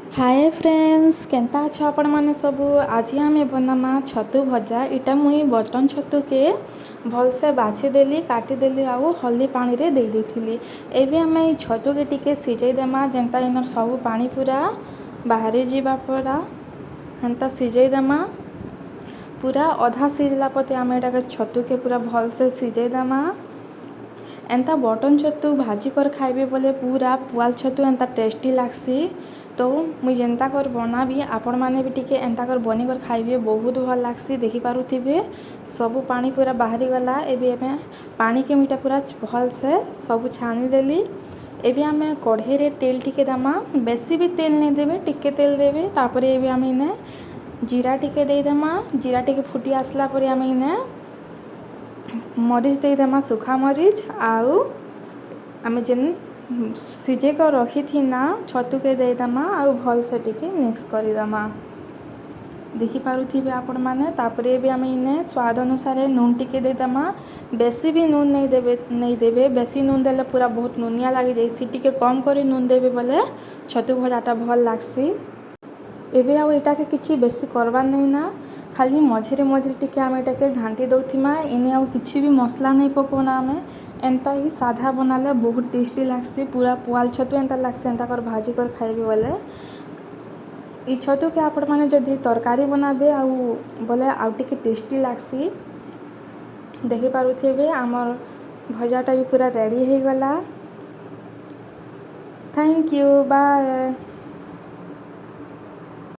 Hi friends Kenta अच्छ आपण मैंने सबू आज आम बनामा छतु भजा इटा मुई बटन छतु के भल से बाछीदेली काटिदेली आउ हल्दी पानी रे दे देथिली। एबे आम छतु के टिके सिझाई देमा जेंता इनर सब पानी पूरा बाहरी जीवा पड़ा हेंता सिझाई देमा। पूरा अधा सिझला पते आम एटा छतु के पूरा भल से सिझाई देमा। एंता बटन छतु भाजी कर खाइबे बोले पूरा पुआल छतु एंता टेस्टी लागसी। तो मुई जेंता कर बनाबी आपण माने भी टिके एंता कर बनी कर खाइबे बहुत भल लागसी। देखि पारुथिबे सब पानी पूरा बाहरी गला। एबे पानी के मीटा पूरा भल से सब छानी देली। एबे आमे कढ़ाई रे तेल टिके दमा, बेसी भी तेल नहीं देबे, टिके तेल देबे। तापरे एबे आमे इने जीरा टिके दे देमा। जीरा टिके फुटी आसला परे आमे इने मरीच दे देमा, सुखा मरीच आउ आमे जेन सिझे कर रखी थी ना छतु के दे देमा आउ भल से टिके मिक्स करी देमा। देखि पारुथिबे आपण माने। तापरे एबे आमे इने स्वाद अनुसार नून टिके दे देमा। बेसी भी नून नहीं देबे, बेसी नून देले पूरा बहुत नूनिया लागी जाइसी। टिके कम करी नून देबे बोले छतु भजाटा भल लागसी। एबे आउ एटा के किछि बेसी करबार नहीं ना, खाली मझिरे मझिरे टिके आमे एटा के घांटी दउथिमा। इने आउ किछि भी मसला नहीं पकोना आमे एंता ही साधा बनाले बहुत टेस्टी लागसी। पूरा पुआल छतु एंता लागसी एंता कर भाजी कर खाइबे बोले। ई छतु के आपण माने जदि तरकारी बनाबे आउ बोले आउ टिके टेस्टी लागसी। देखि पारुथिबे आमर भजाटा भी पूरा रेडी हो गला। Thank you, bye.